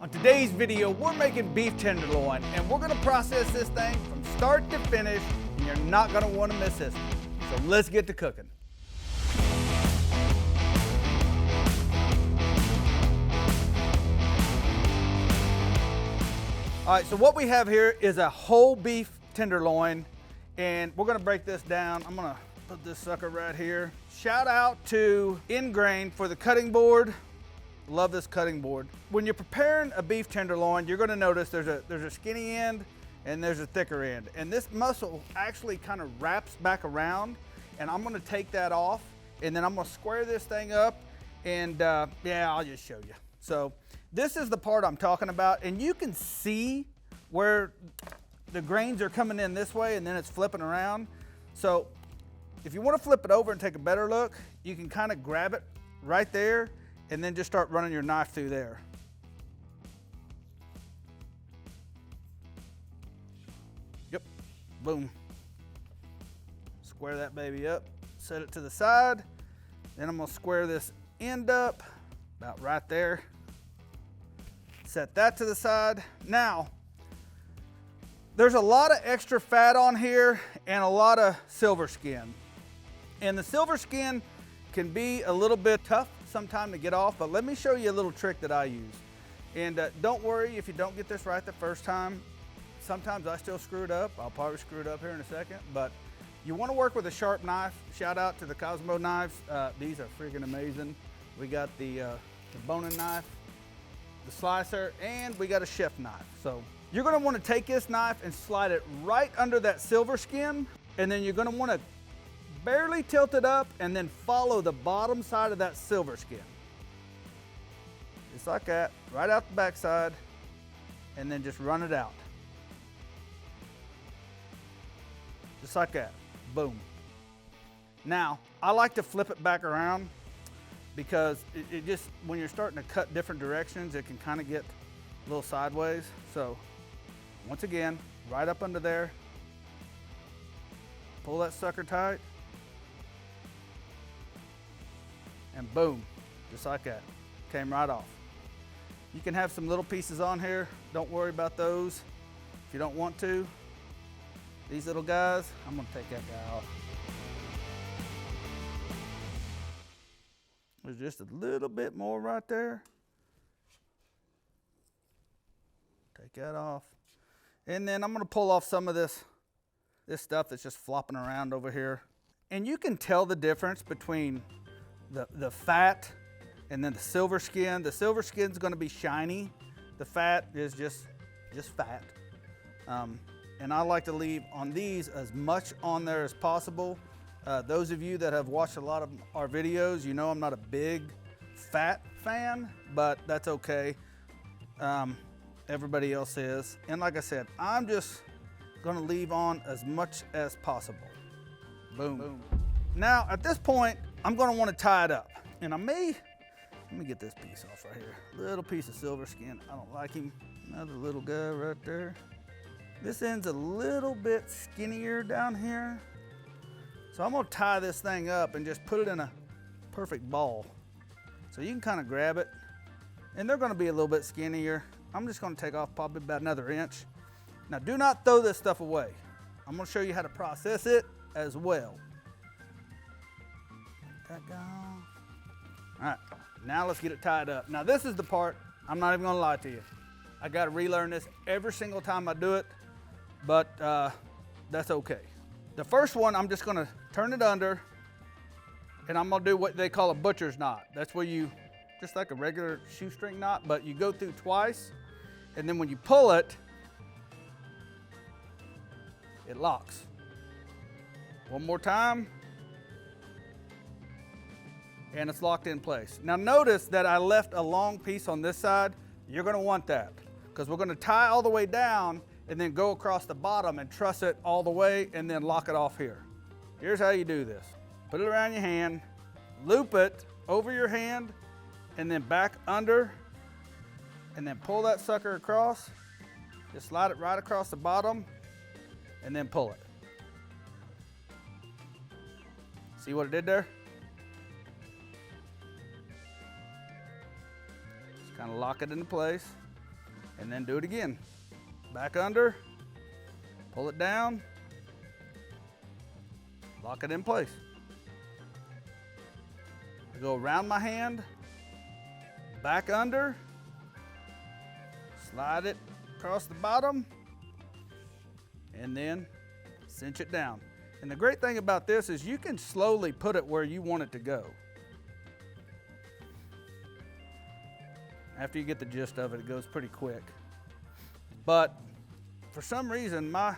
On today's video, we're making beef tenderloin, and we're gonna process this thing from start to finish, and you're not gonna wanna miss this one. So let's get to cooking. All right, so what we have here is a whole beef tenderloin, and we're gonna break this down. I'm gonna put this sucker right here. Shout out to Ingrain for the cutting board. Love this cutting board. When you're preparing a beef tenderloin, you're gonna notice there's a skinny end and there's a thicker end. And this muscle actually kind of wraps back around, and I'm gonna take that off, and then I'm gonna square this thing up, and yeah, I'll just show you. So this is the part I'm talking about, and you can see where the grains are coming in this way and then it's flipping around. So if you wanna flip it over and take a better look, you can kind of grab it right there and then just start running your knife through there. Yep, boom. Square that baby up, set it to the side. Then I'm gonna square this end up, about right there. Set that to the side. Now, there's a lot of extra fat on here and a lot of silver skin. And the silver skin can be a little bit tough sometime to get off, but let me show you a little trick that I use. And don't worry if you don't get this right the first time. Sometimes I still screw it up. I'll probably screw it up here in a second, but you wanna work with a sharp knife. Shout out to the Kosmo knives. These are freaking amazing. We got the boning knife, the slicer, and we got a chef knife. So you're gonna wanna take this knife and slide it right under that silver skin, and then you're gonna wanna barely tilt it up and then follow the bottom side of that silver skin. Just like that, right out the backside, and then just run it out. Just like that, boom. Now, I like to flip it back around because it just, when you're starting to cut different directions, it can kind of get a little sideways. So, once again, right up under there, pull that sucker tight, and boom, just like that, came right off. You can have some little pieces on here, don't worry about those if you don't want to. These little guys, I'm gonna take that guy off. There's just a little bit more right there. Take that off. And then I'm gonna pull off some of this stuff that's just flopping around over here. And you can tell the difference between the fat and then the silver skin. The silver skin's gonna be shiny. The fat is just fat. And I like to leave on these as much on there as possible. Those of you that have watched a lot of our videos, you know I'm not a big fat fan, but that's okay. Everybody else is. And like I said, I'm just gonna leave on as much as possible. Boom. Boom. Now, at this point, I'm gonna wanna tie it up. And let me get this piece off right here. Little piece of silver skin, I don't like him. Another little guy right there. This end's a little bit skinnier down here. So I'm gonna tie this thing up and just put it in a perfect ball. So you can kind of grab it, and they're gonna be a little bit skinnier. I'm just gonna take off probably about another inch. Now do not throw this stuff away. I'm gonna show you how to process it as well. That guy off. All right, now let's get it tied up. Now this is the part, I'm not even gonna lie to you. I gotta relearn this every single time I do it, but that's okay. The first one, I'm just gonna turn it under, and I'm gonna do what they call a butcher's knot. That's where you, just like a regular shoestring knot, but you go through twice, and then when you pull it, it locks. One more time, and it's locked in place. Now notice that I left a long piece on this side. You're gonna want that, because we're gonna tie all the way down and then go across the bottom and truss it all the way and then lock it off here. Here's how you do this. Put it around your hand, loop it over your hand, and then back under, and then pull that sucker across. Just slide it right across the bottom, and then pull it. See what it did there? Just kind of lock it into place. and then do it again. Back under, pull it down, lock it in place. I go around my hand, back under, slide it across the bottom, and then cinch it down. And the great thing about this is you can slowly put it where you want it to go. After you get the gist of it, it goes pretty quick. But for some reason, I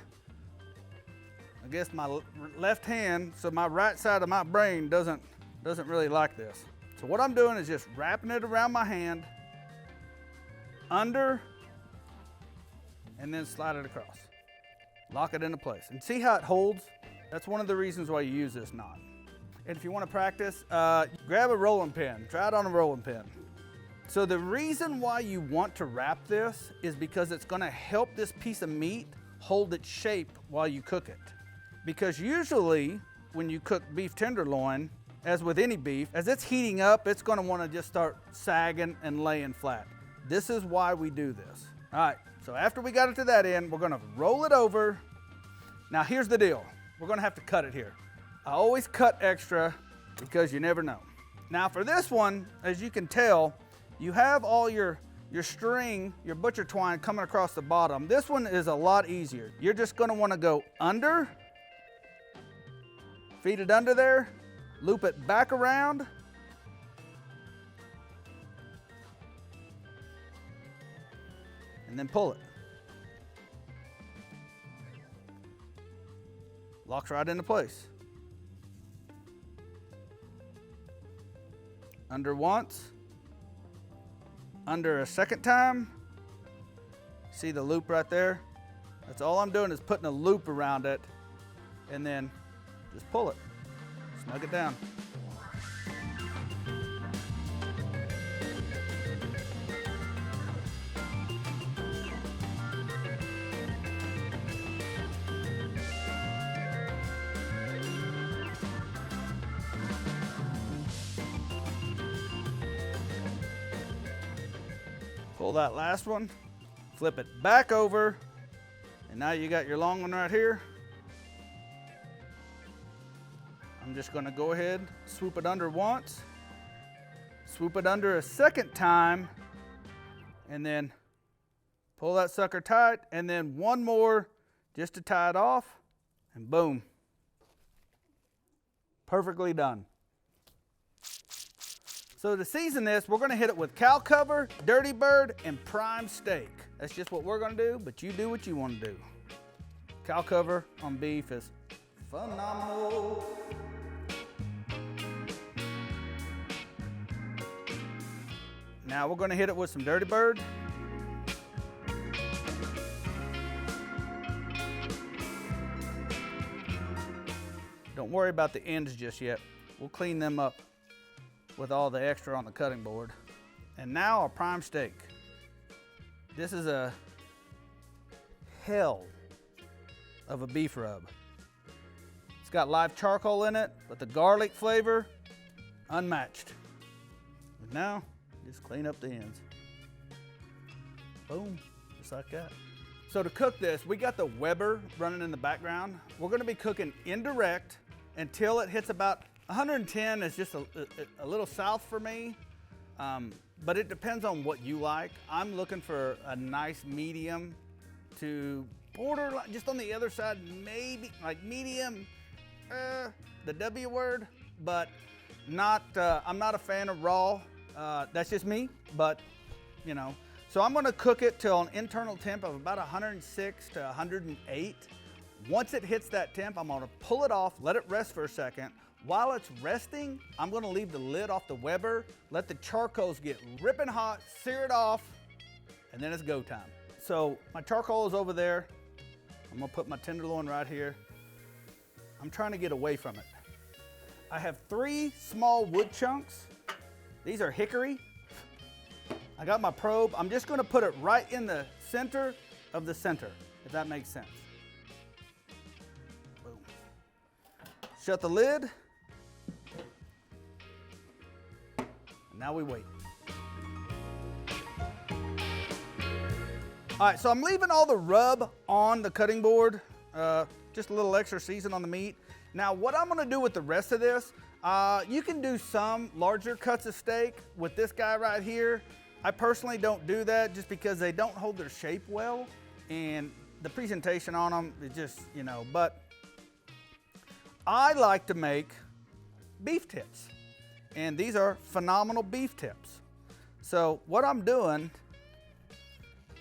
guess my left hand, so my right side of my brain doesn't really like this. So what I'm doing is just wrapping it around my hand, under, and then slide it across. Lock it into place. And see how it holds? That's one of the reasons why you use this knot. And if you want to practice, grab a rolling pin. Try it on a rolling pin. So the reason why you want to wrap this is because it's going to help this piece of meat hold its shape while you cook it. Because usually when you cook beef tenderloin, as with any beef, as it's heating up, it's going to want to just start sagging and laying flat. This is why we do this. All right, so after we got it to that end, we're going to roll it over. Now here's the deal. We're going to have to cut it here. I always cut extra because you never know. Now for this one, as you can tell, you have all your string, your butcher twine coming across the bottom. This one is a lot easier. You're just going to want to go under, feed it under there, loop it back around, and then pull it. Locks right into place. Under once, under a second time. See the loop right there? That's all I'm doing is putting a loop around it, and then just pull it. Snug it down. Pull that last one, flip it back over, and now you got your long one right here. I'm just going to go ahead, swoop it under once, swoop it under a second time, and then pull that sucker tight, and then one more just to tie it off, and boom. Perfectly done. So to season this, we're going to hit it with cow cover, dirty bird, and prime steak. That's just what we're going to do, but you do what you want to do. Cow cover on beef is phenomenal. Now we're going to hit it with some dirty bird. Don't worry about the ends just yet. We'll clean them up with all the extra on the cutting board. And now a prime steak. This is a hell of a beef rub. It's got live charcoal in it, but the garlic flavor, unmatched. And now, just clean up the ends. Boom, just like that. So to cook this, we got the Weber running in the background. We're gonna be cooking indirect until it hits about 110 is just a little south for me, but it depends on what you like. I'm looking for a nice medium to border, just on the other side, maybe like medium, the W word, but not. I'm not a fan of raw. That's just me, but you know. So I'm going to cook it till an internal temp of about 106 to 108. Once it hits that temp, I'm going to pull it off, let it rest for a second. While it's resting, I'm going to leave the lid off the Weber, let the charcoals get ripping hot, sear it off, and then it's go time. So my charcoal is over there. I'm going to put my tenderloin right here. I'm trying to get away from it. I have 3 small wood chunks. These are hickory. I got my probe. I'm just going to put it right in the center of the center, if that makes sense. Boom. Shut the lid. And now we wait. All right, so I'm leaving all the rub on the cutting board, just a little extra season on the meat. Now, what I'm gonna do with the rest of this, you can do some larger cuts of steak with this guy right here. I personally don't do that just because they don't hold their shape well, and the presentation on them is just, you know, but I like to make beef tips, and these are phenomenal beef tips. So what I'm doing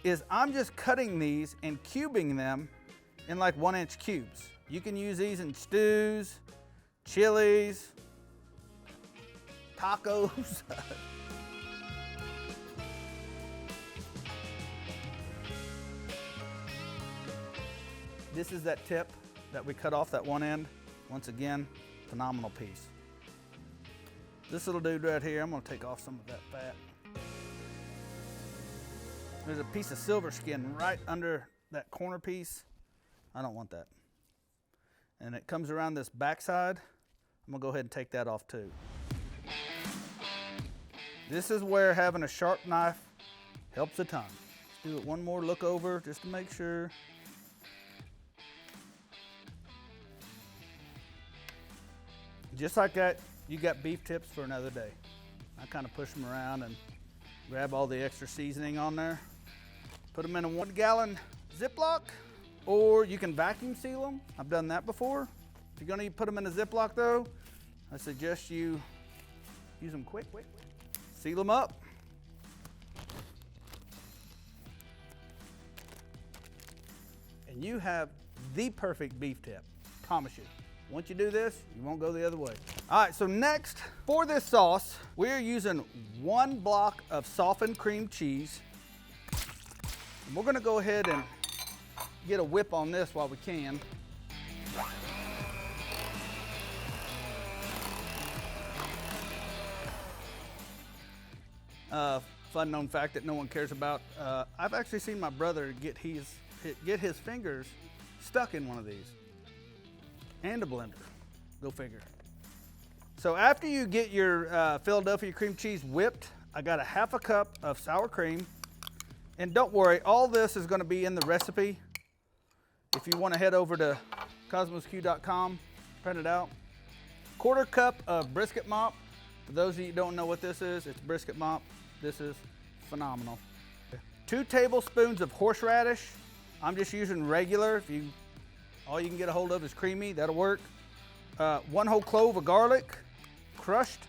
is I'm just cutting these and cubing them in like 1-inch cubes. You can use these in stews, chilies, tacos. This is that tip that we cut off that one end. Once again, phenomenal piece. This little dude right here, I'm gonna take off some of that fat. There's a piece of silver skin right under that corner piece. I don't want that. And it comes around this backside. I'm gonna go ahead and take that off too. This is where having a sharp knife helps a ton. Let's do it one more look over just to make sure. Just like that, you got beef tips for another day. I kind of push them around and grab all the extra seasoning on there. Put them in a 1-gallon Ziploc, or you can vacuum seal them. I've done that before. If you're gonna put them in a Ziploc though, I suggest you use them quick. Seal them up. And you have the perfect beef tip, promise you. Once you do this, you won't go the other way. All right, so next, for this sauce, we're using 1 block of softened cream cheese. And we're gonna go ahead and get a whip on this while we can. Fun known fact that no one cares about. I've actually seen my brother get his fingers stuck in one of these. And a blender, go figure. So after you get your Philadelphia cream cheese whipped, I got a 1/2 cup of sour cream. And don't worry, all this is gonna be in the recipe. If you wanna head over to kosmosq.com, print it out. 1/4 cup of brisket mop. For those of you who don't know what this is, it's brisket mop. This is phenomenal. 2 tablespoons of horseradish. I'm just using regular. All you can get a hold of is creamy, that'll work. 1 whole clove of garlic, crushed.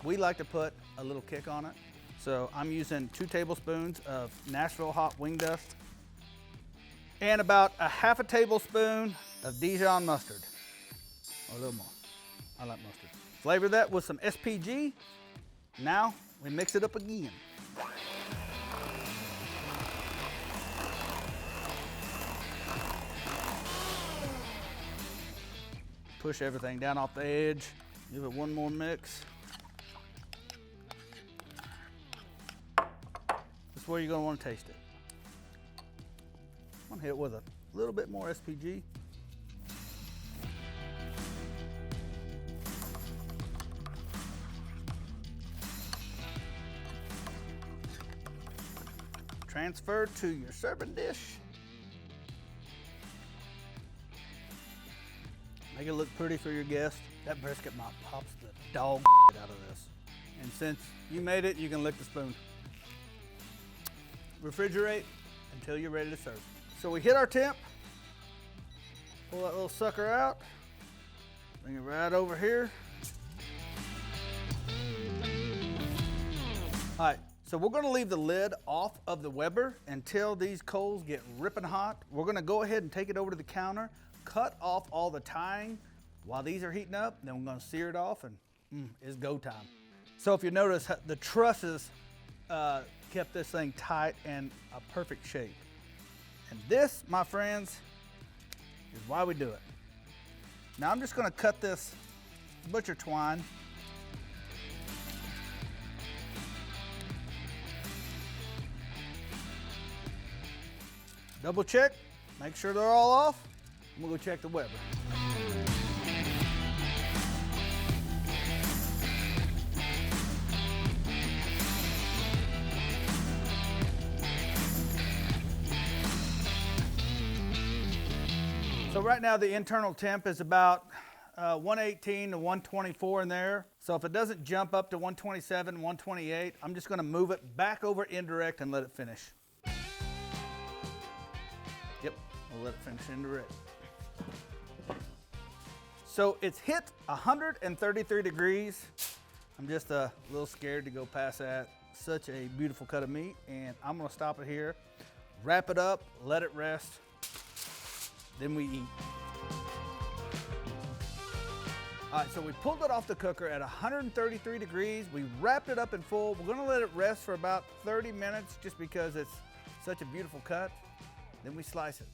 We like to put a little kick on it. So I'm using 2 tablespoons of Nashville hot wing dust and about a 1/2 tablespoon of Dijon mustard, or a little more. I like mustard. Flavor that with some SPG. Now we mix it up again. Push everything down off the edge. Give it one more mix. This is where you're gonna wanna taste it. I'm gonna hit it with a little bit more SPG. Transfer to your serving dish. Make it look pretty for your guests. That brisket mop pops the dog out of this. And since you made it, you can lick the spoon. Refrigerate until you're ready to serve. So we hit our temp, pull that little sucker out, bring it right over here. All right, so we're gonna leave the lid off of the Weber until these coals get ripping hot. We're gonna go ahead and take it over to the counter, cut off all the tying while these are heating up, then we're gonna sear it off and it's go time. So if you notice, the trusses kept this thing tight and a perfect shape. And this, my friends, is why we do it. Now I'm just gonna cut this butcher twine. Double check, make sure they're all off. I'm gonna go check the Weber. So right now the internal temp is about 118 to 124 in there. So if it doesn't jump up to 127, 128, I'm just gonna move it back over indirect and let it finish. Yep, we'll let it finish indirect. So it's hit 133 degrees. I'm just a little scared to go past that. Such a beautiful cut of meat, and I'm gonna stop it here, wrap it up, let it rest, then we eat. All right, so we pulled it off the cooker at 133 degrees. We wrapped it up in foil. We're gonna let it rest for about 30 minutes just because it's such a beautiful cut. Then we slice it.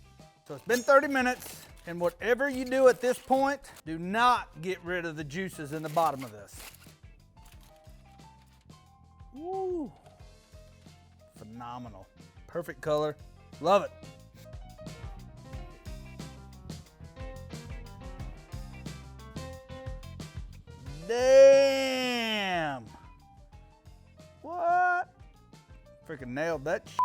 So it's been 30 minutes, and whatever you do at this point, do not get rid of the juices in the bottom of this. Woo, phenomenal. Perfect color, love it. Damn. What? Freaking nailed that shit.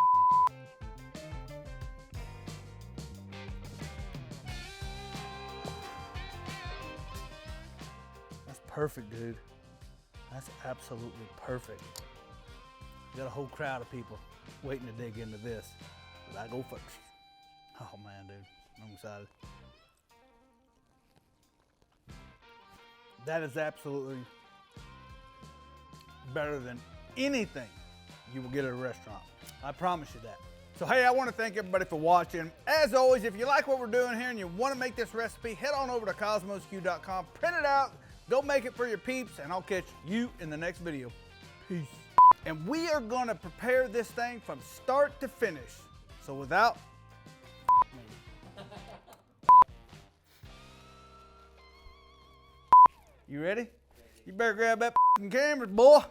That's perfect, dude. That's absolutely perfect. You got a whole crowd of people waiting to dig into this, but I go first. Oh man, dude, I'm excited. That is absolutely better than anything you will get at a restaurant. I promise you that. So hey, I want to thank everybody for watching. As always, if you like what we're doing here and you want to make this recipe, head on over to kosmosq.com, print it out, go make it for your peeps, and I'll catch you in the next video. Peace. And we are gonna prepare this thing from start to finish. So without you ready? You better grab that camera, boy.